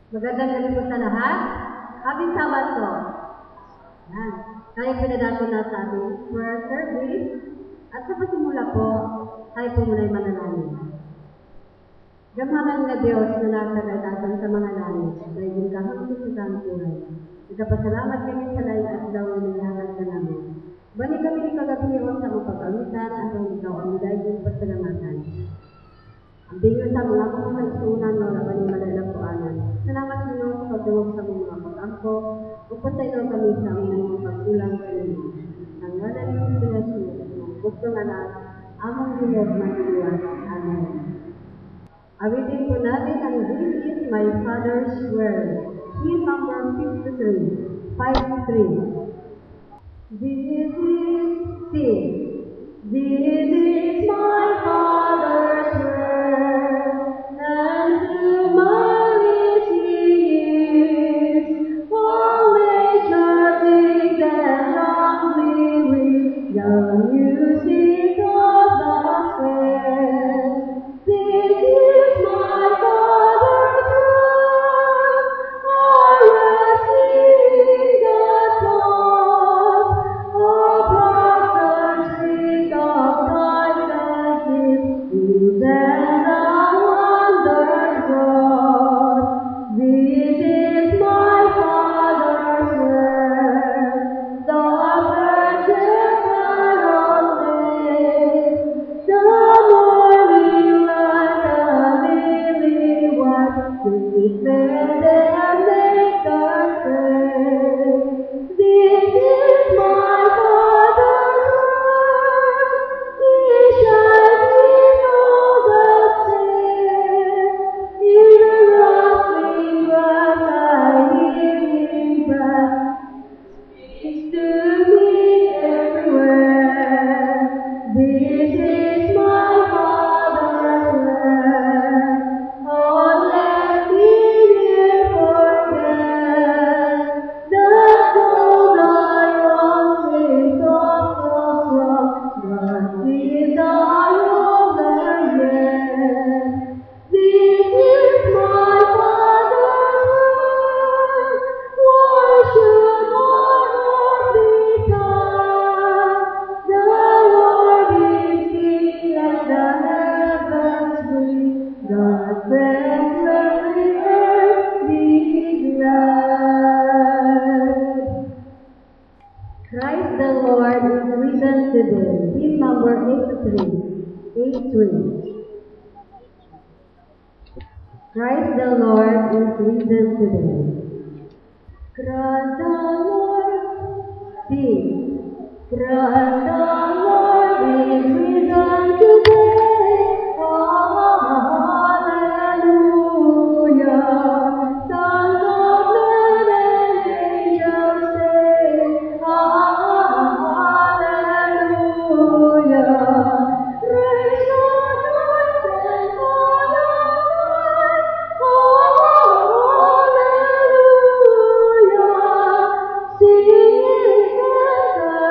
Magandang gabi po sa lahat. Happy Sabbath po. Yan. Tayo pinadako na sa ating prayer service. At sa pasimula po, tayo po muna'y manalangin. Gamhanan na Diyos na nakagatasan sa mga langit, dahil yung kahapon sa kang buhay. Nagpasalamat kami sa lain at daw na nilahat ka namin. Balik kami ni kagabiyon sa mga pag-awitan at ang ikaw ang dahil yung pasalamatan. Ang tingin sa mga akong nagsunan na wala kami malalang puanan. Salamat sa inyo sa pagdawag sa mga pag-angko, upos sa ikaw kami sa aming pag-ulang kanino. Nang wala ng inspirasyon, gusto nga na among ginod mag-iwas. Amen. Awitin po natin ang This is My Father's Word. Hymn number 53. 5-3. This is sing. This is my Father's word, and to my ears, all nature sings and loudly rings the music of God's praise. This is my Father's word, I rest in the thought of God's streets of righteousness, who then the wonders wrought. This is my Father's word, the precious carols sing, the morning light, the lily white, defend and make us sing. This is my Father's word, He shines in all the day. In the rustling grass I hear Him breath, speaks to me everywhere. This is my Father's word. Oh, let me never forget that gold lions sing soft rock, but these are over yet. This is my Father's word. Why should my heart be sad? The Lord is King and the heavens breathe. God sends every earth be glad. Christ the Lord is risen today. Hymn number 83. Christ the Lord is risen today. Christ the Lord, sing. Christ the Lord is risen today. Hallelujah. Sons of men and angels sing. Hallelujah. Praise God, Christ and God Almighty. Hallelujah. Sing it and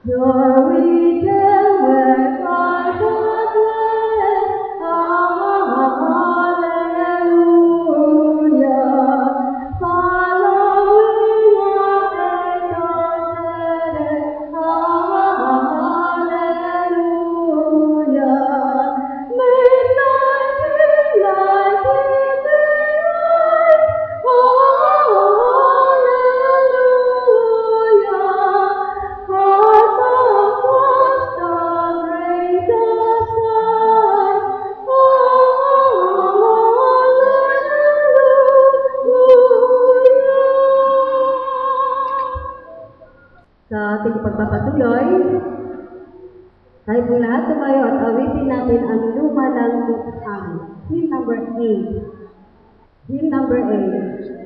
Norwegian where God was led, hallelujah. Following what exalted, hallelujah. Midnight like in the night, hallelujah. Hearts across the greatest stars, hallelujah. Sa ating pagpapatuloy, tayo po lahat tumayo at awitin natin ang luma ng Bukang. Hymn number 8. Hymn number 8.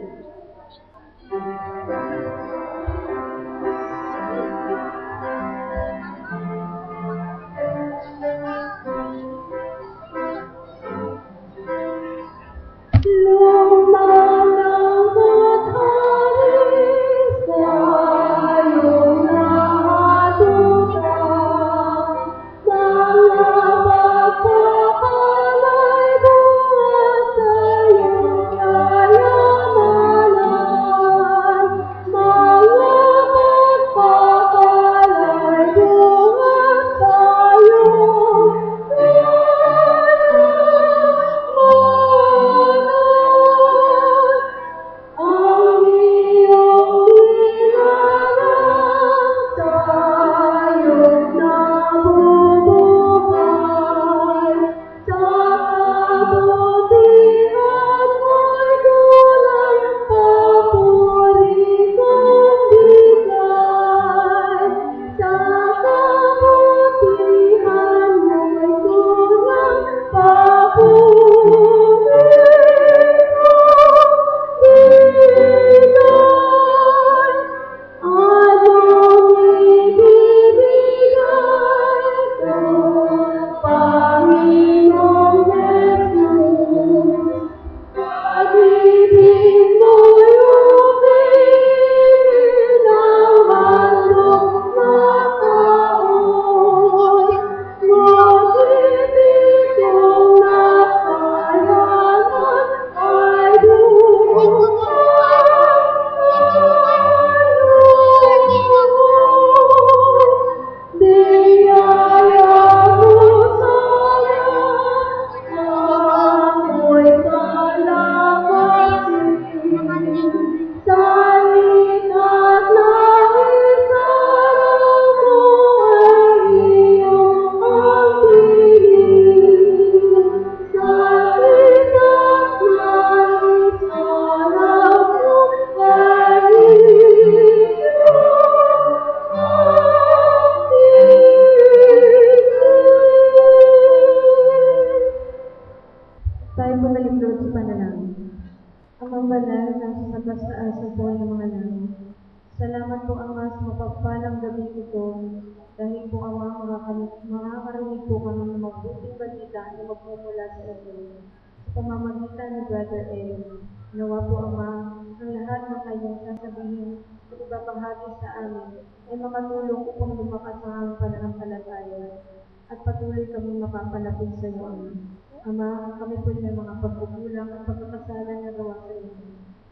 Salamat po, Ama, sa mapagpalang gabi ito. Dahil po, Ama, makakarinig po kami ng mabuting balita na magmumula sa inyo. Sa pamamagitan ni Brother Ed, nawa po, Ama, ang lahat ng kanyang sasabihin at ibabahagi sa amin ay makatulong upang lumakas ang pananampalataya at patuloy kami mapapalapit sa iyo, Ama. Ama, kami po may mga pagkukulang at pagkakasala na gawa sa inyo.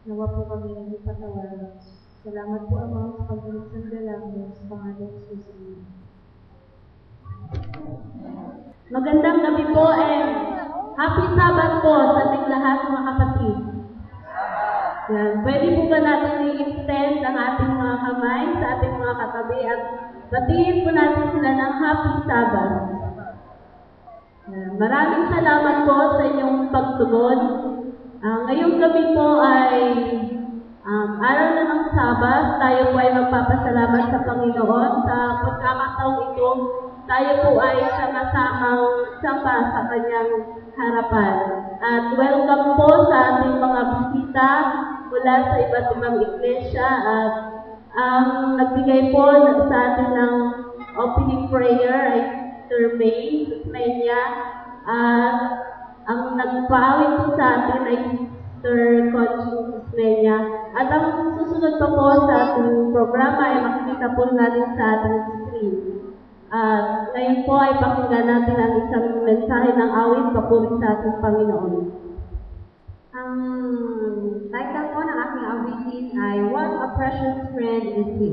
Nawa po kami ay ipatawaran. Salamat po, Ama, sa pagdinig ng dalangin sa pangalan ng Jesus. Magandang gabi po and happy Sabbath po sa ating lahat mga kapatid. Yan. Pwede po ba natin i-extend ang ating mga kamay sa ating mga katabi at batiin po natin sila ng happy Sabbath. Yan. Maraming salamat po sa inyong pagtugon. Ngayong gabi po ay araw na ng Sabat. Tayo po ay magpapasalamat sa Panginoon sa pagkakataong ito. Tayo po ay sama-samang samba sa kanyang harapan. At welcome po sa ating mga bisita mula sa iba't ibang iglesia. At ang nagbigay po sa atin ng opening prayer ay Sister May Susmenia. At ang nagpaawit po sa atin ay Sister Conching Susmenia. At ang susunod pa po sa ating programa ay makikita po natin sa ating screen. At ngayon po ay pakinggan natin ang isang mensahe ng awit papuri sa ating Panginoon. Ang title po ng aking awitin ay What a Precious Friend is He.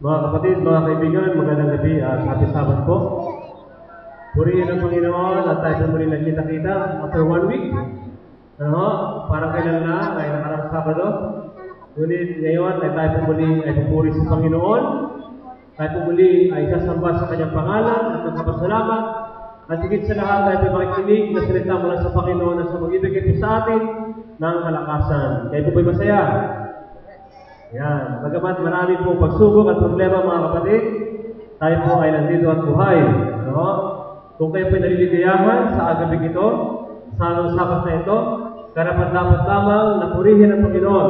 Mga kapatid, mga kaibigan, magandang gabi at happy Sabbath po. Purihin ang Panginoon at tayo muli nagkita-kita after 1 week. Parang kailan na, ay nakarang Sabado. Ngunit ngayon ay tayo muli ay pupuri sa Panginoon. Tayo muli ay sasamba sa Kanyang pangalan at magpapasalamat. At higit sa lahat tayo makikinig na salita mula sa Panginoon na sa mag-ibigay po sa atin ng kalakasan. Kaya po ba'y masaya? Yan. Bagamat marami po pagsubok at problema mga kapatid, tayo po ay nandito at buhay. No? Kung kayo po ay naliligayahan sa agabing ito, sa sabat na ito, karapat-dapat lamang na purihin ang Panginoon.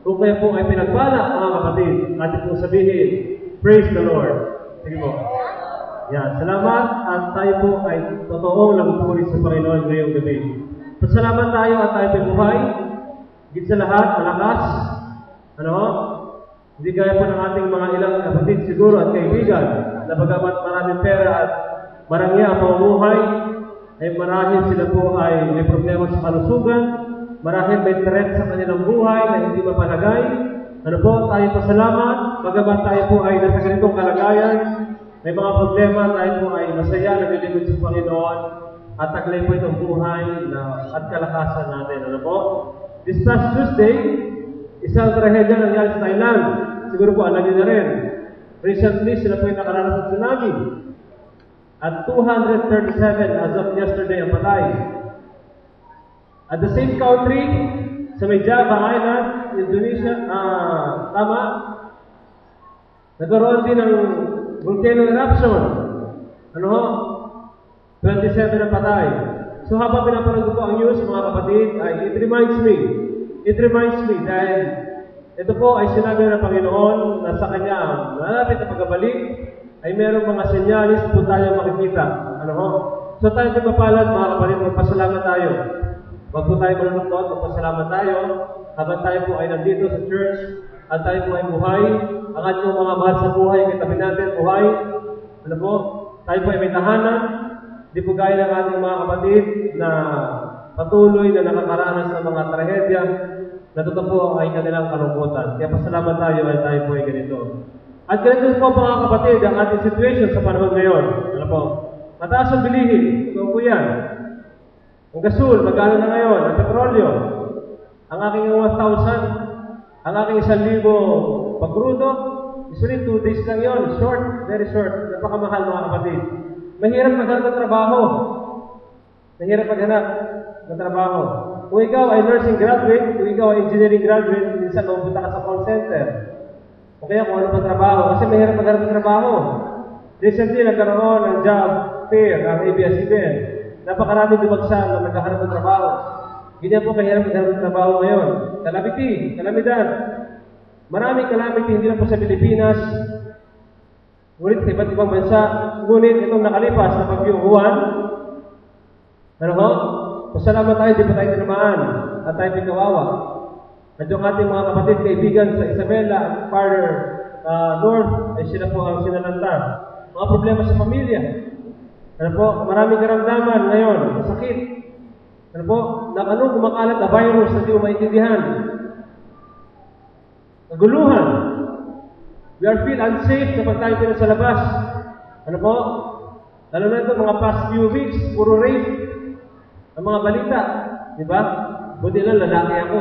Kung kayo po ay pinagpala mga kapatid, atin po sabihin, praise the Lord. Sige po. Yan. Salamat at tayo po ay totoong nagpupuri sa Panginoon ngayong gabi. Pasalamat tayo at tayo ay buhay. Higit sa lahat, malakas. Hindi gaya po ng ating mga ilang kapatid siguro at kaibigan na bagamat maraming pera at marangya ang pamumuhay, ay marahil sila po ay may problema sa kalusugan, marahil may threat sa kanilang buhay na hindi mapalagay. Tayo pasalamat, bagamat tayo po ay nasa ganitong kalagayan, may mga problema, tayo po ay masaya, naglilingkod sa Panginoon, at taglay po itong buhay at kalakasan natin. This past Tuesday, isang trahedya nangyari sa Thailand. Siguro po alam niyo na rin. Recently, sila po yung nakaranas ng tsunami. At 237 as of yesterday ang patay. At the same country, sa may Java Island, Indonesia, Tama? Nagkaroon din ng volcano eruption. Ano ho? 27 na patay. So habang pinapanood ko po ang news, mga kapatid, it reminds me dahil ito po ay sinabi ng Panginoon na sa Kanya malapit na pagbabalik ay merong mga senyalis po tayo makikita. Ano ho? So tayo pagpapalad, mga kapatid, magpasalamat tayo. Wag po tayo malulungkot, magpasalamat tayo habang tayo po ay nandito sa church at tayo po ay buhay. Ang ating mga mahal sa buhay, kitabi natin, buhay. Ano po? Tayo po ay may tahanan. Di po gaya ng ating mga kapatid na patuloy na nakakaranas ng mga trahedya na totoo po ay kanilang kalungkutan. Kaya pasalamat tayo ay tayo po ay ganito. At ganito po mga kapatid ang ating situation sa panahon ngayon. Ano po? Mataas ang bilihin. Ito po yan. Ang gasol, magkano na ngayon? Ang petrolyo. Ang aking 1,000, ang aking 1,000 pagkrudo, usually 2 days lang yon. Short, very short. Napakamahal mga kapatid. Mahirap maghanap ng trabaho. Mahirap maghanap ng trabaho. Kung ikaw ay nursing graduate, kung ikaw ay engineering graduate, minsan mabupunta ka sa call center. O kaya kung ano pa trabaho, kasi mahirap maghanap ng trabaho. Recently, nagkaroon ng job fair, ang ABS-CBN. Napakarami dumagsa na naghahanap ng trabaho. Ganyan po kahirap maghanap ng trabaho ngayon. Calamity, kalamidad. Maraming calamity, hindi lang po sa Pilipinas, ngunit sa iba't ibang bansa. Ngunit itong nakalipas na Bagyong Juan, ano ho? Pasalamat tayo, di pa tayo tinamaan at tayo pinawawa. At yung ating mga kapatid, kaibigan sa Isabela at farther north, ay sila po ang sinalanta. Mga problema sa pamilya. Ano po? Maraming karamdaman ngayon, sakit. Ano po? Na ano kumakalat na virus na di mo maintindihan. Naguluhan. We are feel unsafe kapag tayo pinasa sa labas. Ano po? Lalo na ito, mga past few weeks, puro rape. Ang mga balita. Di ba? Buti lang, lalaki ako.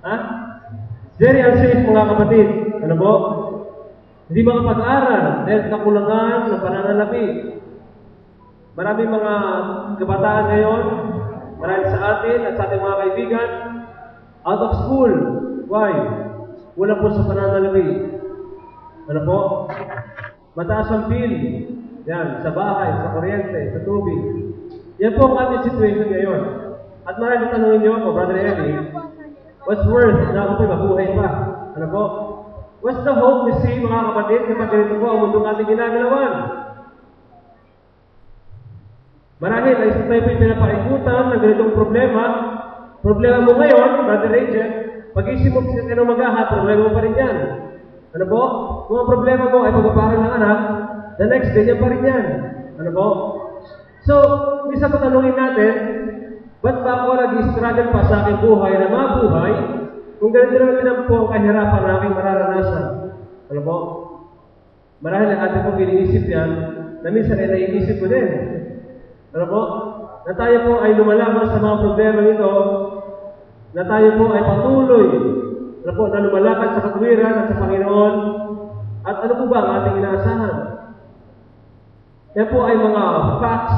Ha? Very unsafe mga kapatid. Ano po? Hindi makapag-aral dahil sa kakulangan ng pananalapi. Maraming mga kabataan ngayon, marami sa atin at sa ating mga kaibigan, out of school. Why? Wala po sa pananalapi. Ano po? Mataas ang bill. Yan, sa bahay, sa kuryente, sa tubig. Yan po ang ating situation ngayon. At maraming tanongin niyo ako, Brother Eli, what's worth na ako po'y mabuhay pa? Ano po? What's the hope we see, mga kapatid, kapag ganito po ang mundong ating ginagalawan? Marahil ay sa tayo po'y pinapaikutan ng ganitong problema. Problema mo ngayon, Brother Rachel, pag-isip mo kasi ano mag-aha, problema mo pa rin yan. Ano po? Kung ang problema mo ay pagpaparal ng anak, the next day yan pa rin yan. Ano po? So, hindi sa patanungin natin, ba't ba ako nag-struggle pa sa aking buhay na mabuhay kung ganito naman po ang kahirapan na aking mararanasan? Ano po? Marahil ang ating pong iniisip yan, na minsan ay naiisip ko din. Ano po? Na tayo po ay lumalaman sa mga problema nito, na tayo po ay patuloy na po na lumalakad sa katwiran at sa Panginoon. At ano po ba ang ating inaasahan? Yan po ay mga facts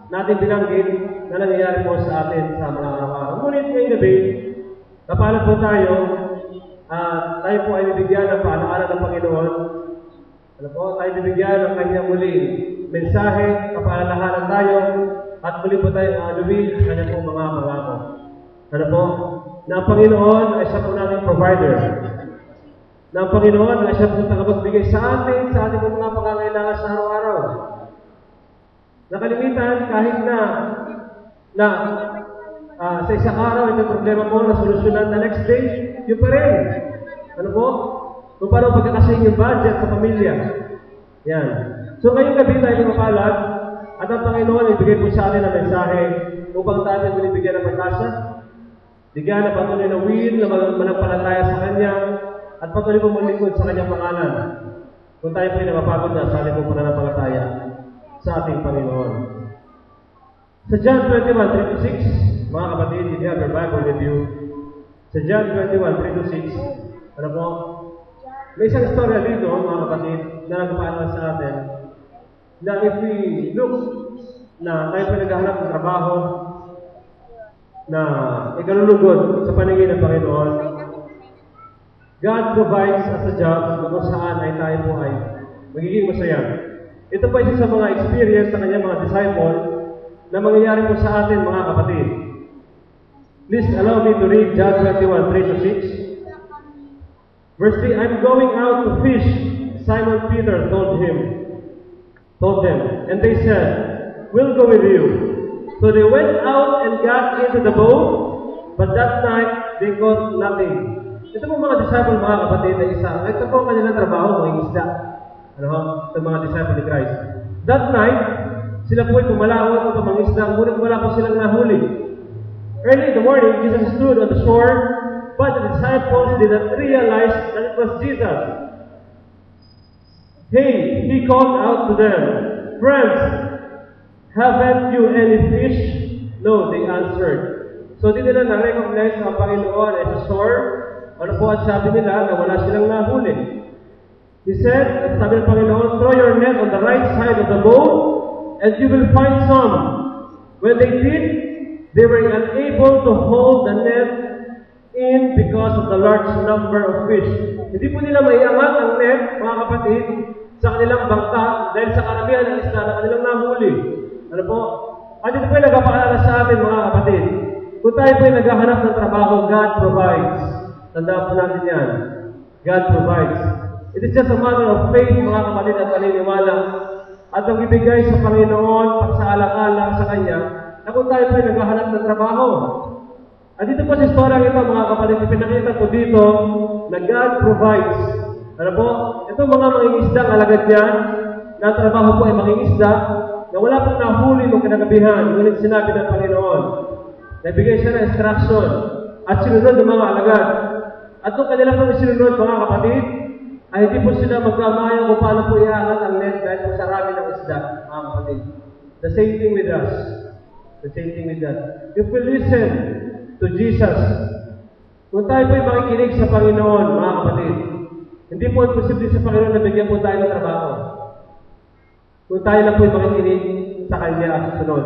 natin binanggit na nangyayari po sa atin sa mga araw-araw. Ngunit ngayong gabi, kapalad po tayo, tayo po ay bibigyan ng paalaala ng Panginoon. Ano po? Tayo bibigyan ng kanyang muling mensahe, kapaalalahanan tayo, at muli po tayo aluwin sa kanyang po mga pangako. Ano po? Na ang Panginoon ay siya po nating provider. Na ang Panginoon ay siya po tagapagbigay sa ating mga pangangailangan sa araw-araw. Nakalimitan kahit na sa isang araw ito problema mo na solusyonan na next day, yun pa rin. Ano po? Kung paano pagkakasing yung budget sa pamilya. Yan. So ngayong gabi tayo mapalad at ang Panginoon ibigay po sa atin ang mensahe upang tayo binibigyan ng pagkasa. Bigyan na patuloy ng will na manampalataya sa Kanya at patuloy po maglingkod sa Kanyang pangalan. Kung tayo po ay napapagod na sa ating pong pananampalataya sa ating Panginoon. Sa John 21:3-6, mga kapatid, if you have your Bible with you, sa John 21:3-6, ano po? May isang istorya dito, mga kapatid, na nagpaalam sa atin, na if we look na tayo pa naghahanap ng trabaho, na ikalulugod sa paningin ng Panginoon, God provides us a job na kung saan ay tayo po ay magiging masaya. Ito pa isa sa mga experience sa kanyang mga disciple na mangyayari po sa atin, mga kapatid. Please allow me to read John 21, 3-6. Verse 3, I'm going out to fish, Simon Peter told them, and they said, we'll go with you. So they went out and got into the boat, but that night they caught nothing. Ito po mga disciple, mga kapatid, na isa. Ito po ang kanilang trabaho, mga isda. Ano ho? Ito mga disciple ni Christ. That night, sila po ay pumalaot upang mga isda, ngunit wala po silang nahuli. Early in the morning, Jesus stood on the shore, but the disciples did not realize that it was Jesus. Hey, he called out to them, friends, haven't you any fish? No, they answered. So di nila na-recognize ang Panginoon ay sa shore. Ano po at sabi nila na wala silang nahuli. He said, sabi ng Panginoon, throw your net on the right side of the boat and you will find some. When they did, they were unable to hold the net in because of the large number of fish. Hindi po nila maiangat ang net, mga kapatid, sa kanilang bangka dahil sa karamihan ng isla na kanilang nahuli. Ano po? At ito po ay nagpapaalala sa atin, mga kapatid. Kung tayo po ay naghahanap ng trabaho, God provides. Tandaan po natin yan. God provides. It is just a matter of faith, mga kapatid, at paniniwala. At ang ibigay sa Panginoon, pagsaalang-alang sa Kanya, na kung tayo po ay naghahanap ng trabaho. At dito po sa istorya ito, mga kapatid, ipinakita po dito na God provides. Ano po? Ito mga mangingisdang alagad niyan, na trabaho po ay mangingisda, na wala pong nahuli ng kinagabihan, ngunit sinabi ng Panginoon. Nagbigay siya ng instruction at sinunod ng mga alagad. At kung kanila pong sinunod, mga kapatid, ay hindi po sila magkamayan kung paano po iaangat ang net dahil po sa rami ng isda, mga kapatid. The same thing with us. The same thing with us. If we listen to Jesus, kung tayo po ay makikinig sa Panginoon, mga kapatid, hindi po imposible sa Panginoon na bigyan po tayo ng trabaho. Kung tayo lang po ay makikinig sa Kanya at susunod.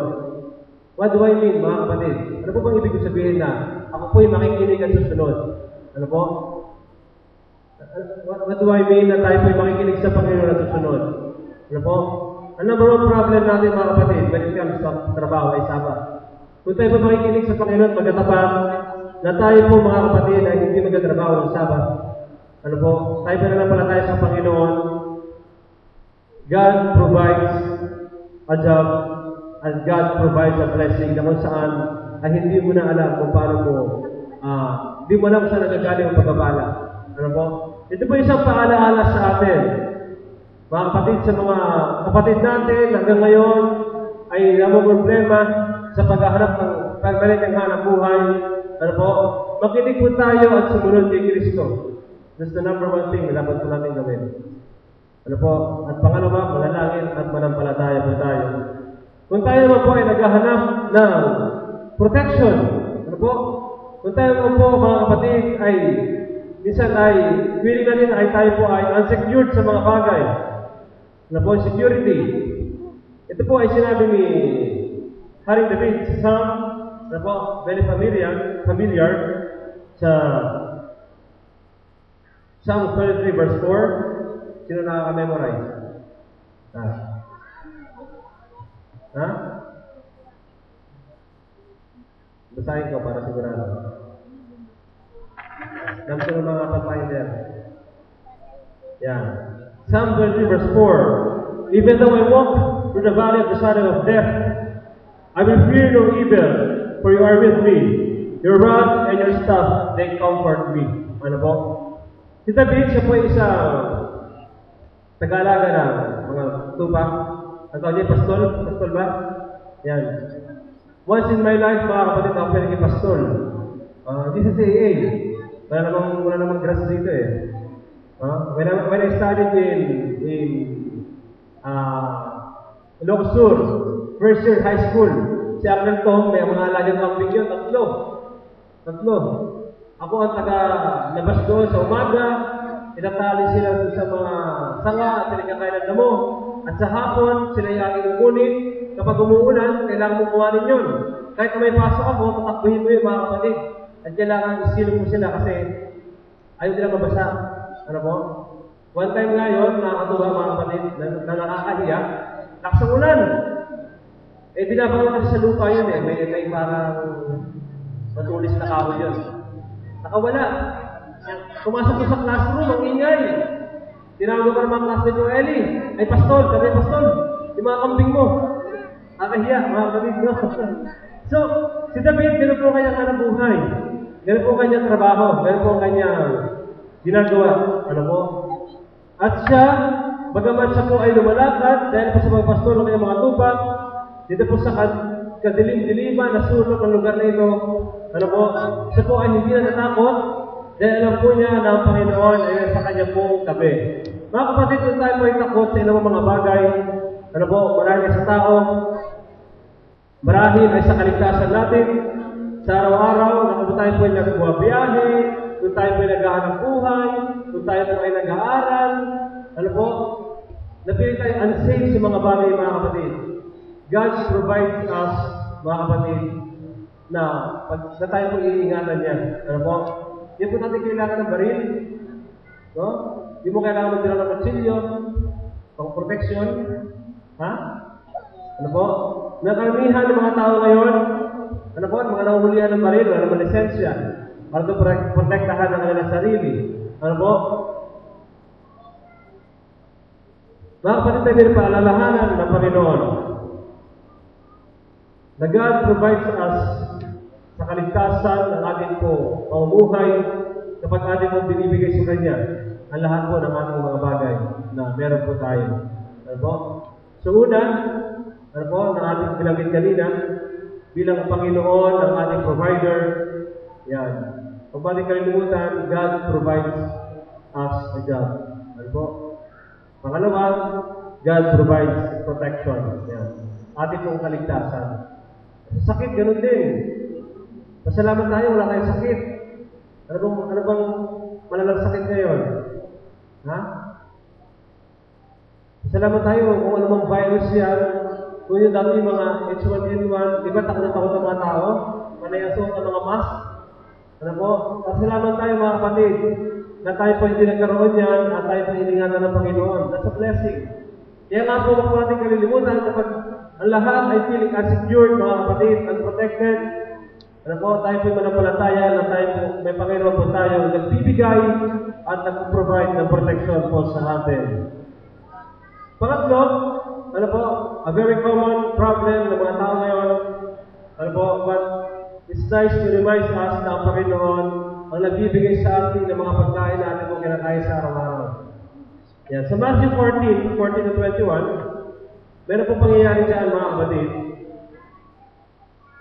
What do I mean, mga kapatid? Ano po bang ibig sabihin na ako po ay makikinig at susunod? Ano po? What do I mean na tayo po ay makikinig sa Panginoon at susunod? Ano po? Ang number one problem natin, mga kapatid, when it comes sa trabaho ay sabat. Kung tayo po makikinig sa Panginoon, magkatapat, na tayo po, mga kapatid, ay hindi magkatrabaho ng sabat. Ano po? Tayo po na pala tayo sa Panginoon. God provides a job and God provides a blessing na kung saan ay hindi mo na alam kung paano mo hindi mo alam kung saan nagagaling ang pagbabala. Ano po? Ito po isang paalaala sa atin. Mga kapatid, sa mga kapatid natin hanggang ngayon ay namang problema sa paghahanap ng pagbalit ng hanap buhay. Ano po? Makinig po tayo at sumunod kay Kristo. That's the number one thing na dapat po natin gawin. Ano po? At pangalawa, manalangin at manampalataya po tayo. Kung tayo naman po ay naghahanap ng protection, ano po? Kung tayo naman po, mga kapatid, ay minsan ay feeling natin ay tayo po ay unsecured sa mga bagay. Ano po? Security. Ito po ay sinabi ni Haring David sa Psalm, ano po? Very familiar sa Psalm 33 verse 4. Sino nakaka-memorize? Ha? Basahin ko para sigurado. Nang sino mga pathfinder? Yan. Psalm 23 verse 4. Even though I walk through the valley of the shadow of death, I will fear no evil, for you are with me. Your rod and your staff, they comfort me. Ano po? Si David, siya po ay isang Tagalaga na mga tupa. Ang tawag niya, pastol? Pastol ba? Yan. Once in my life, mga kapatid, ako pwede kay pastol. Hindi sa CAA. Wala namang grass dito eh. When I studied in Ilocos Sur, first year high school, si Aklan Tom, may mga alagang kambing yun, tatlo. Ako ang taga-labas doon sa umaga, itatali sila sa mga sanga at sila kakain ng damo. At sa hapon, sila yung aking kukunin. Kapag umuulan, kailangan mo kuhanin yun. Kahit na may pasok ako, tatakbuhin mo yung mga kapatid. At kailangan isilong mo sila kasi ayaw nila mabasa. Ano po? One time nga yun, nakakatuwa mga kapatid, na nakakahiya, lakas ng ulan. Eh, binabangon kasi sa lupa yun eh. May parang matulis na kahoy yun. Nakawala. Pumasok ko sa classroom, ang ingay. Tinawag ko ng mga classmate ko, Eli, ay pastol, kami pastol. Yung mga kambing mo. Nakahiya, mga kapatid mo. So, si David, gano'n po kanyang buhay. Gano'n po kanyang trabaho. Gano'n po kanyang ginagawa. Ano po? At siya, bagaman siya po ay lumalakad, dahil po sa mga pastor ng kanyang mga tupak, dito po sa kadilim-diliman na sulok ng lugar na ito, ano po, siya po ay hindi na natakot, dahil alam po niya na ang Panginoon ay sa kanya po tabi. Mga kapatid, kung tayo po ay takot sa ilang mga bagay, ano po, marahil sa tao, marahil ay sa kaligtasan natin, sa araw-araw, kung tayo po ay nagbuwabiyahe, kung tayo po ay naghahanap buhay, kung tayo po ay nag-aaral, ano po, napili tayo unsafe sa mga bagay, mga kapatid. God provides us, mga kapatid, na tayo po iingatan niya. Ano po? Hindi po natin kailangan ng baril. No? Hindi mo kailangan magdala ng kutsilyo, pang protection. Ha? Ano po? Nakaramihan ng mga tao ngayon, ano po? Mga nahuhulihan ng baril, wala naman lisensya, para ito protektahan ng kanilang sarili. Ano po? Mga kapatid, tayo paalalahanan ng Panginoon na God provides us sa kaligtasan ng ating po pamumuhay kapag ating po binibigay sa Kanya ang lahat po ng ating mga bagay na meron po tayo. Ano po? So una, ano po, na ating binanggit kanina, bilang Panginoon ang ating provider, yan. Huwag natin kalimutan, God provides us a job. Ano po? Pangalawa, God provides protection. Yan. Ating pong kaligtasan. Sakit, ganun din. Pasalamat tayo, wala tayong sakit. Ano bang malalang sakit ngayon? Ha? Pasalamat tayo kung ano bang virus yan. Kung yung dati yung mga H1N1, di ba takot na takot ang mga tao? Manayasok ang mga mask. Ano po? Pasalamat tayo mga kapatid na tayo po hindi nagkaroon yan at tayo po iningatan ng Panginoon. That's a blessing. Kaya nga po, huwag po natin kalilimutan kapag ang lahat ay feeling unsecured, mga kapatid, unprotected. Ano po, tayo po manampalataya na tayo po, may Panginoon po tayo nagbibigay at nag-provide ng protection po sa atin. Pangatlo, ano po, a very common problem ng mga tao ngayon, ano po, but it's nice to remind us na ang Panginoon ang nagbibigay sa atin ng mga pagkain na ating po kinakain sa araw-araw. Yan. Sa Matthew 14 to 21, meron po pangyayari dyan, mga kapatid.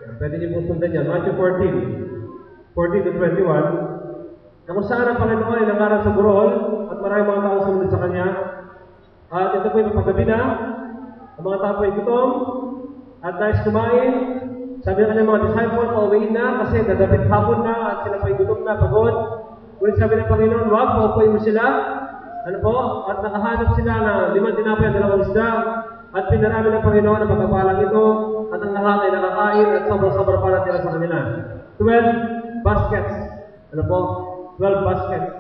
Yan. Pwede niyo po sundan yan. Matthew 14 to 21, na kung saan ang Panginoon ay nangaral sa burol at maraming mga tao sumunod sa Kanya. At ito po ay mapagabi na. Ang mga tao ay gutom at nais kumain. Sabi ng kanyang mga disciples, pauwiin na kasi dadapit hapon na at sila pa'y gutom na, pagod. Ngunit sabi ng Panginoon, wag, paupuin mo sila. Ano po? At nakahanap sila na 5 tinapay at 2 isda. At pinarami ng Panginoon ang pagkapalang ito. At ang lahat ay nakakain at sobrang-sobra pa natira sa kanila. 12 baskets. Ano po? 12 baskets.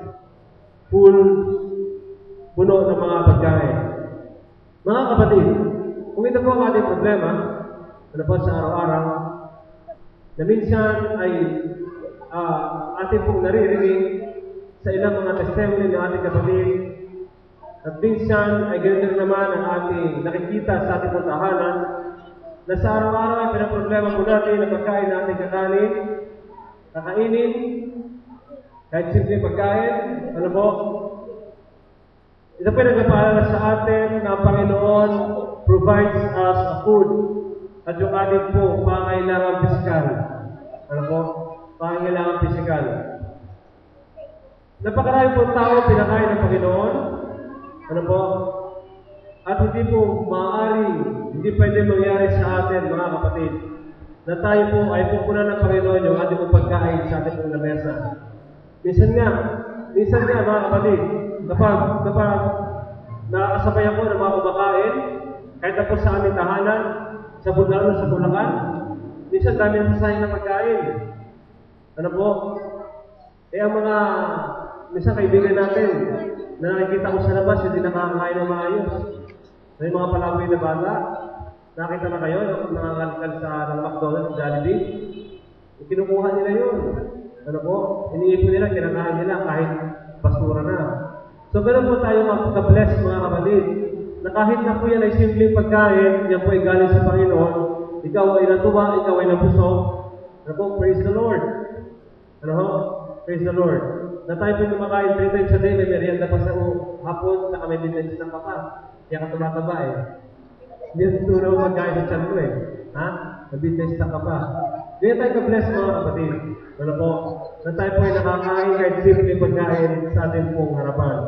Puno ng mga pagkain. Mga kapatid, kung ito po ang ating problema, ano po sa araw-araw, na minsan ay ating pong naririnig sa ilang mga testimony ng ating kapatid, at minsan ay ganito naman ang ating nakikita sa ating pong tahanan, na sa araw-araw ay pinaproblema po natin na pagkain na ating kakainin, kahit simple pagkain, ano po, ito po nagpapaalala sa atin na ang Panginoon provides us a food at yung ating po pangailangan pisikal. Ano po? Pangailangan pisikal. Napakarami po tao pinakain ng Panginoon. Ano po? At hindi po maaari, hindi pwede mangyari sa atin, mga kapatid, na tayo po ay pupunan ng Panginoon yung ating pong pagkain sa ating pong lamesa. Minsan nga, mga kapatid, kapag nakakasabay ako ng mga kumakain, kahit ako sa aming tahanan, sa Bulacan, minsan dami ang sasayang na pagkain. Ano po? Eh ang mga minsan kaibigan natin, na nakikita ko sa labas, hindi nakakain ng maayos. May mga palaboy na bata, nakita na kayo, nangangalkal sa McDonald's, Jollibee. Kinukuha nila yun. Ano po? Iniipon nila, kinakain nila kahit basura na. So, ganun po tayo magka-bless mga kapatid. Na kahit na po yan ay simpleng pagkain, yan po ay galing sa Panginoon, ikaw ay natuwa, ikaw ay nabusog. Ano po? Praise the Lord. Ano ho? Praise the Lord. Na tayo po kumakain 3 times a day, may merienda pa sa hapon, saka may midnight snack ka pa. Kaya ka tumataba eh. Hindi ang tunaw magkain sa tiyan ko eh. Ha? May-midnight snack ka pa. Kaya tayo ka-bless mga kapatid. Ano po? Na tayo po ay nakakain kahit simple pagkain sa ating pong harapan.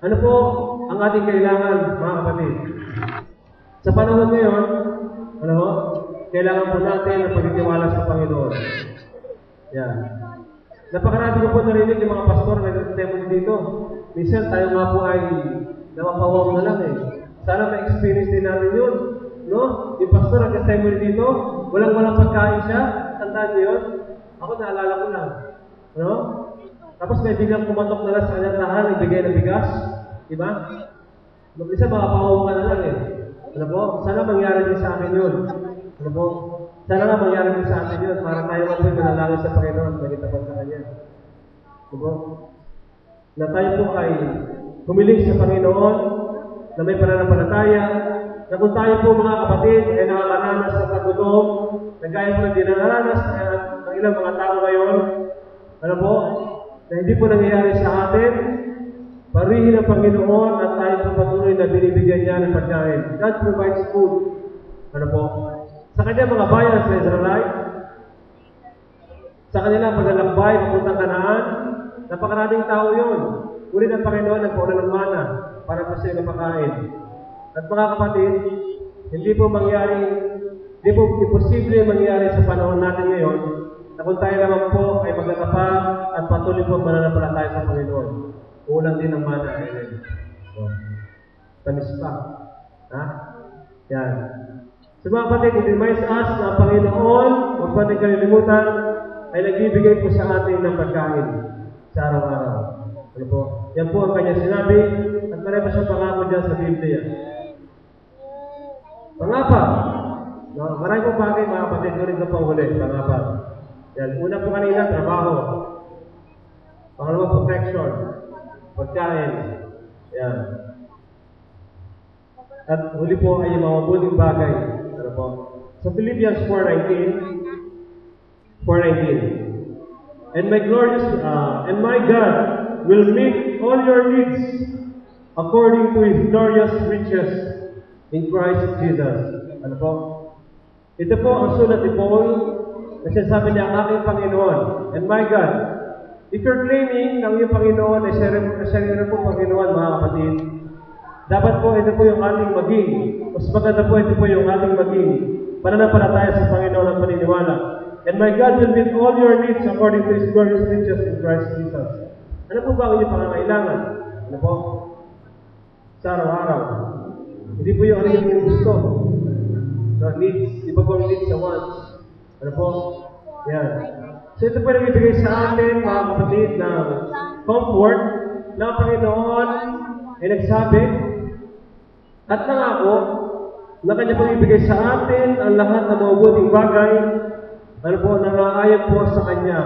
Ano po ang ating kailangan mga kapatid? Sa panahon ngayon, ano ho? Kailangan po natin ang pagtitiwala sa Panginoon. Yan. Napakarami ko po narinig yung mga pastor na nag-testimony dito. Minsan tayo nga po ay napapawang na lang eh. Sana ma-experience din natin yun. No? Yung pastor nag-testimony dito, walang pagkain siya. Tandaan niyo yun? Ako naalala ko lang. No? Tapos may biglang kumatok na lang sa kanyang tahan, nagbigay ng bigas. Diba? Mag-isa makapawang ka na lang eh. Ano po? Sana mangyari din sa akin yun. Ano po? Sana nga mangyari din sa atin yun para tayo nga po'y manalangin sa Panginoon maging tapat sa Kanya. Diba? Na tayo po ay humiling sa Panginoon na may pananampalataya na kung tayo po mga kapatid ay nakakaranas sa pagulong na gaya po na dinaranas ng ilang mga tao ngayon, ano po? Na hindi po nangyayari sa atin, parihin ang Panginoon at tayo po patuloy na binibigyan niya ng pagkain. God provides food. Ano po? Sa kanya mga bayan sa Israelite, sa kanilang paglalakbay, papuntang Kanaan, napakaraming tao yun. Ngunit ang Panginoon nagpauna ng mana para po sila mapakain. At mga kapatid, hindi po imposible mangyari sa panahon natin ngayon na kung tayo naman po ay magkakapag at patuloy po mananampalataya sa Panginoon. Kulang din ang mana ngayon. So, tamis pa. Ha? Yan. So mga kapatid, it reminds us na ang Panginoon, huwag pa natin kalilimutan, ay nagbibigay po sa atin ng pagkain sa araw-araw. Ano po? Yan po ang kanyang sinabi at marami pa siyang pangako dyan sa Biblia. Pangapa. No, marami po bagay mga kapatid, ngunit na panghuli, pangapa. Yan. Una po kanina, trabaho. Pangalawa, protection. Pagkain. Yan. At huli po ay yung mga mabuting bagay. Ano po? Sa Philippians 4:19. And my God will meet all your needs according to His glorious riches in Christ Jesus. Ano po? Ito po ang sulat ni Paul na sinasabi niya, ang aking Panginoon and my God. If you're claiming ng iyong Panginoon ay siya po Panginoon, mga kapatid, dapat po ito po yung ating maging. Mas maganda po ito po yung ating maging pananampalataya sa Panginoon at paniniwala. And my God will meet all your needs according to His glorious riches in Christ Jesus. Ano po ba ang inyong pangangailangan? Ano po? Sa araw-araw. Hindi po yung ano yung gusto. No, needs. Iba po ang needs sa wants. Ano po? Yan. So ito po nagbibigay sa atin, mga kapatid, ng comfort na ang Panginoon ay nagsabi at nangako na Kanya pong ibigay sa atin ang lahat ng mabubuting bagay, ano po, nangaayon po sa Kanya.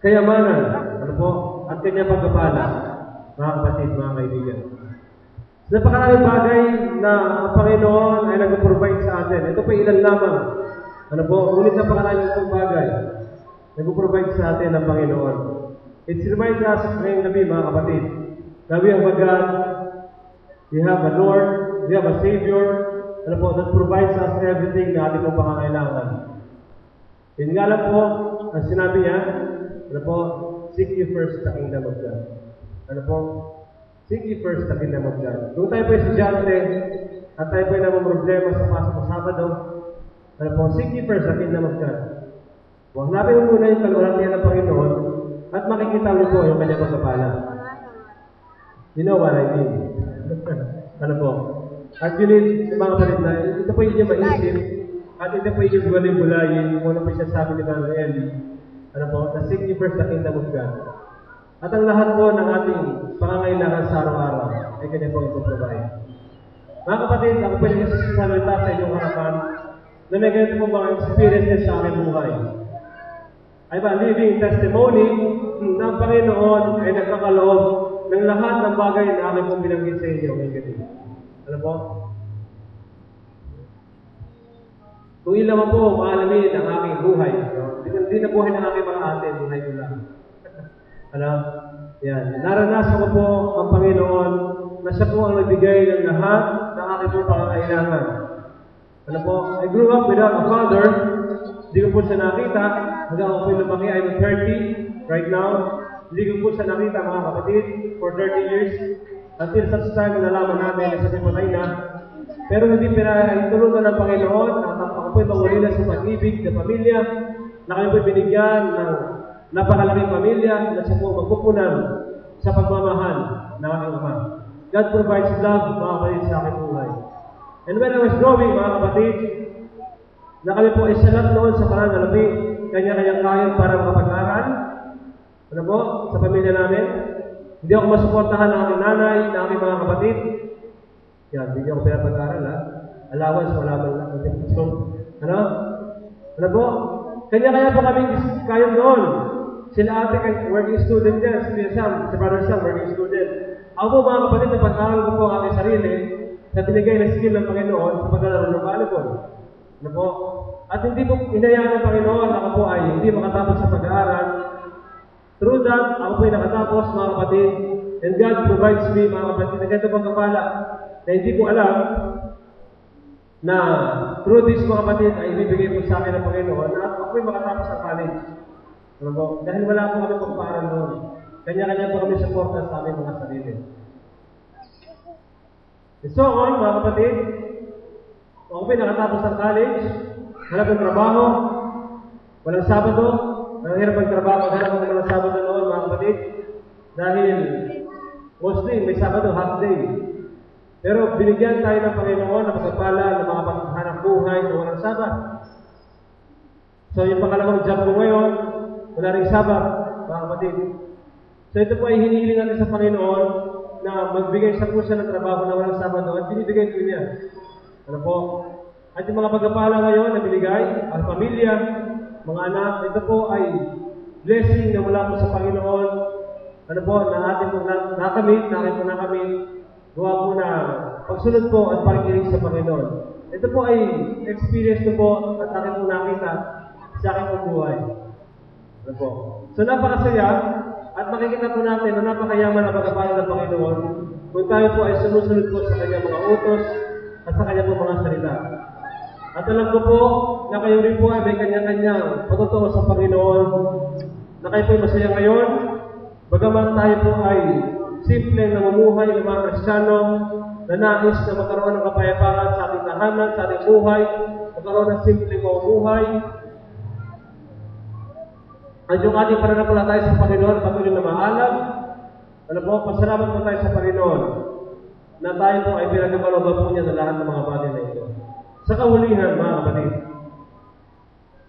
Kayamanan, ano po, at Kanya pagkapala, mga kapatid, mga kaibigan. Napakaraming bagay na ang Panginoon ay nag-provide sa atin. Ito po ilan lamang. Ano po, ngunit napakaraming itong bagay nag-provide sa atin ng Panginoon. It reminds us ngayong gabi, mga kapatid, that we have a God, we have a Lord, we have a Savior, ano po, that provides us everything na ating pong pangangailangan. Yun nga lang po, ang sinabi niya, ano po, seek ye first the kingdom of God. Ano po? Seek ye first the kingdom of God. Kung tayo po estudyante, at tayo po ay namang problema sa pasok sa Sabado, ano po, seek ye first the kingdom of God. Huwag natin mo muna yung kalwalatian ng Panginoon, at makikita mo po yung kanyang pagkapala. You know what I mean? Ano po? At yun yung mga kapatid na, ito po yung maisip, at ito po yung guling-gulayin, kung ano po siya sabi ni Brother Eli, Ano po? Na seek ye first the kingdom of God. At ang lahat po ng ating pangangailangan sa araw-araw ay kanya po ipoprovide. Mga kapatid, ako po yung salita sa inyong harapan na may ganito po mga experiences sa aking buhay. Ay ba, living testimony na ang Panginoon ay nagkakaloob ng lahat ng bagay na aking pong binanggit sa inyo ngayong gabi. Ano po? Kung ilan po maalamin ang aking buhay, hindi na buhay ng aking mga ate, buhay ko lang. Ano? Yan. Naranasan ko po ang Panginoon na siya po ang nagbigay ng lahat ng aking pong pangangailangan. Ano po? I grew up without a father. Hindi ko po siya nakita. Hanggang ako po lumaki, I'm 30 right now. Hindi ko po siya nakita, mga kapatid, for 30 years. Until such time na nalaman namin na siya patay na. Pero hindi pinahintulutan ng Panginoon at ako po'y mawali na sa pag-ibig ng pamilya na kayo po'y binigyan ng napakalaking pamilya na siya po magpupunan sa pagmamahal ng aking Ama. God provides love, mga kapatid, sa aking buhay. And when I was growing, mga kapatid, na kami po ay salat noon sa pananalapi, kanya-kanyang kayon para makapag-aral. Ano po? Sa pamilya namin. Hindi ako masuportahan ng aking nanay, ng aking mga kapatid. Yan, hindi ako pinapag-aral, ha? Allowance, wala man lang. Ano? Ano po? Kanya-kanya po kami kayon noon. Sila ate kay working student din, si Sam, si Brother Sam, working student. Ako po, mga kapatid, napag-aral ko po ang aking sarili sa binigay na skill ng Panginoon sa paglalaro ng volleyball. Ano po? At hindi po inayaan ng Panginoon na ako po ay hindi makatapos sa pag-aaral. Through that, ako po ay nakatapos, mga kapatid. And God provides me, mga kapatid, na ganito pang kapala na hindi ko alam na through this, mga kapatid, ay ibibigay po sa akin ng Panginoon na ako ay makatapos sa college. Ano po? Dahil wala po kami pagpaaral noon. Kanya-kanya po kami supporta sa aming mga sarili. So on, mga kapatid, ako po nakatapos ng college, hanap ng trabaho, walang Sabado, nanghirap ang trabaho, hanap ng walang Sabado noon, mga kapatid, dahil mostly may Sabado, half day. Pero binigyan tayo ng Panginoon na pagkapala ng mga paghahanap buhay na walang Sabat. So yung pangalawang job ko ngayon, wala rin Sabat, mga kapatid. So ito po ay hinihiling natin sa Panginoon na magbigay siya po siya ng trabaho na walang Sabado at binibigay ko niya. Ano po? At yung mga pagkapala ngayon na binigay, ang pamilya, mga anak, ito po ay blessing na mula po sa Panginoon. Ano po, na atin po nakamit, na atin po nakamit, gawa po na pagsunod po at pakikinig sa Panginoon. Ito po ay experience ko po at atin po nakita sa aking pong buhay. Ano po? So napakasaya at makikita po natin na napakayaman na pagkapala ng Panginoon kung tayo po ay sumusunod po sa kanyang mga utos at sa kanyang mga salita. At alam ko po na kayo rin po ay may kanya-kanyang patutuo sa Panginoon na kayo po ay masaya ngayon bagaman tayo po ay simple na mamumuhay ng mga Kristiyano na nais na magkaroon ng kapayapaan sa ating tahanan, sa ating buhay, magkaroon ng simple mamumuhay. At yung ating pananampalataya sa Panginoon patuloy na maalam. Alam po, pasalamat po tayo sa Panginoon na tayo po ay pinagkakalooban po niya ng lahat ng mga bagay na ito. Sa kahulihan, mga kapatid,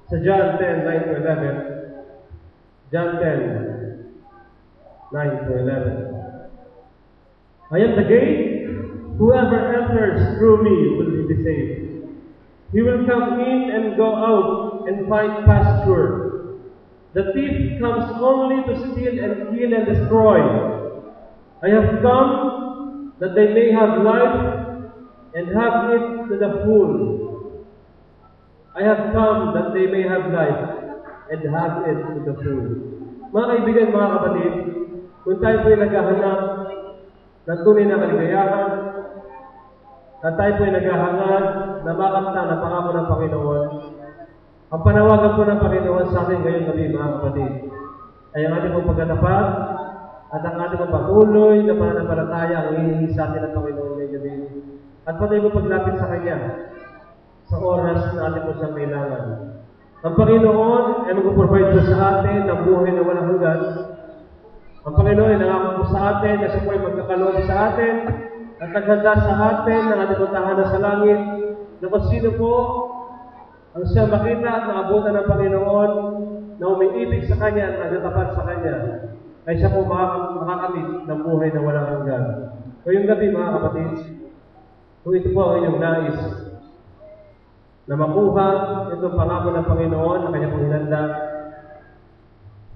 sa John 10:9-11, John 10:9-11, I am the gate. Whoever enters through me will be saved. He will come in and go out and find pasture. The thief comes only to steal and kill and destroy. I have come that they may have life and have it to the full. I have come that they may have life and have it to the full. Mga kaibigan, mga kapatid, kung tayo po'y naghahanap ng tunay na kaligayahan, at tayo po'y naghahangad na makanta na pangako ng Panginoon, ang panawagan po ng Panginoon sa atin ngayong gabi, mga kapatid, ay ang ating pong pagkatapat at ang ating pong patuloy na pananampalataya ang hihingi sa atin ng Panginoon ngayong gabi. At patuloy mo paglapit sa Kanya sa oras na ating po siyang kailangan. Ang Panginoon ay mag-provide po sa atin ng buhay na walang hanggan. Ang Panginoon ay nangako po sa atin na siya po ay magkakaloob sa atin at naghanda sa atin ng ating puntahanan sa langit na kung sino po ang siya makita at naabutan ng Panginoon na umiibig sa Kanya at nagtatapat sa Kanya, ay siya po makakamit ng buhay na walang hanggan. Ngayong gabi, mga kapatid, kung ito po ang inyong nais, na makuha itong pangako ng Panginoon na Kanya pong hinanda,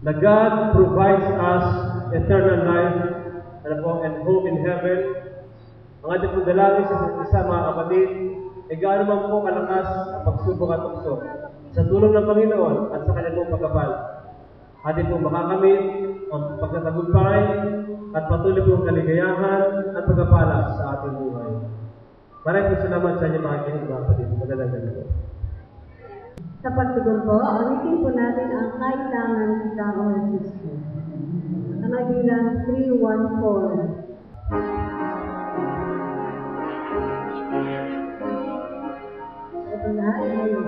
na God provides us eternal life and hope in heaven. Ang ating pong dalangin sa isa, mga kapatid, ay gaano man po kalakas ang pagsubok at tukso sa tulong ng Panginoon at sa Kanyang pong pagkapal. Ating pong makakamit ang pagkatagumpay at patuloy pong kaligayahan at pagkapala sa ating buhay. Maraming salamat sa inyo mga kinig, mga kapatid. Magandang gabi po. Sa pagtugon po, ulitin po natin ang kailangan kita o Jesus. Ang bilang 314. Ito na, ngayon.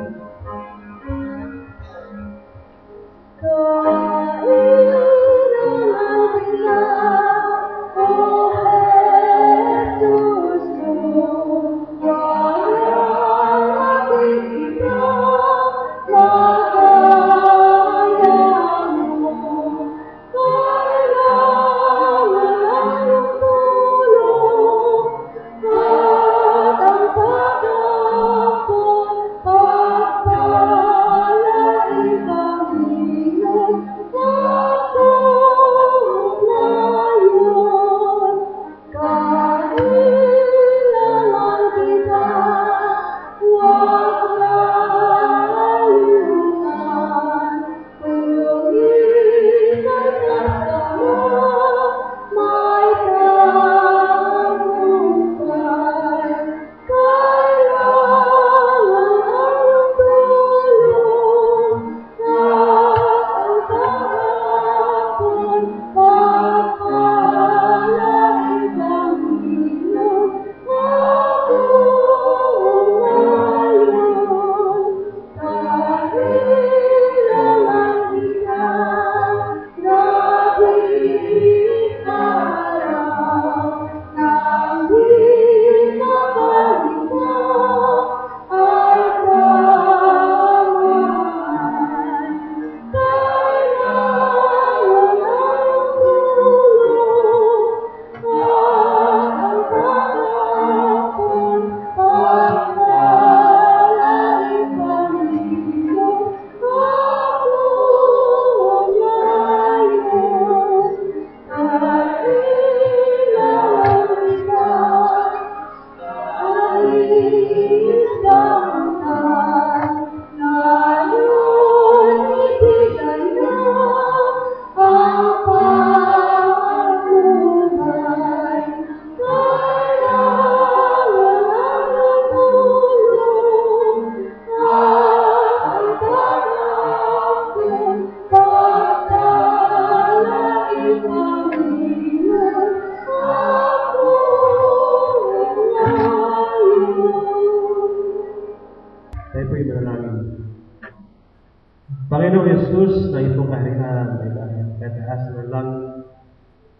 Panginoong Yesus, na itong kaharian ay kataas ng langit.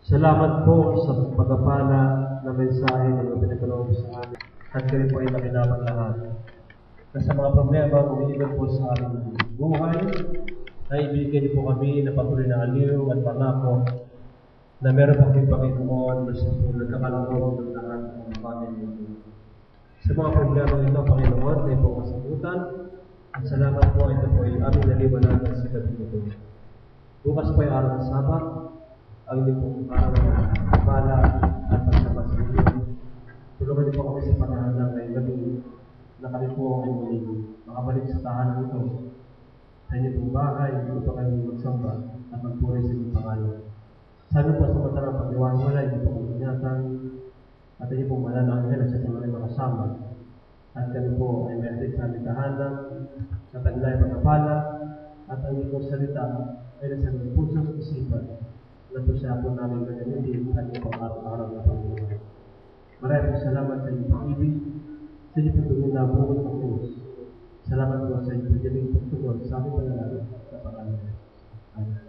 Salamat po sa pagpapala na mensahe na pinagkaloob sa amin. At kayo po ay nakinabang lahat. Na sa mga problema umiiwan po sa aming buhay, ay ibigay po kami na patuloy na aliw at pangako na meron pa kayong Panginoon na sa nagkakaloob ng lahat ng Panginoon. Sa mga problema ito, Panginoon, kayo po kasagutan. At salamat po, ito po ay aming naliwanagan sa gabi ito. Bukas po ay araw ng Sabat, ang hindi pong araw ng bala at pagsama sa inyo. Tulungan niyo po kami sa panahanda ngayong gabi na kami po ay makabalik sa tahanan ito. Sa inyo pong bahay, hindi po kami magsamba at magpuri sa inyong pangalan. Sabi po sa mata ng pag-iwaswala, hindi po kami ingatan at hindi pong malalangin sa mga makasama. At kami po ay meron sa aming tahanan sa taglay pagkapala at ang inyong salita ay nasa aming pusong isipan na po siya po namin gagamitin sa inyong pang-araw-araw na Panginoon. Maraming salamat sa inyong pag-ibig, sa inyong pagtugon na buong ng Diyos. Salamat po sa inyong pagdaling pagtugon sa aming pangalan sa pangalan. Amen.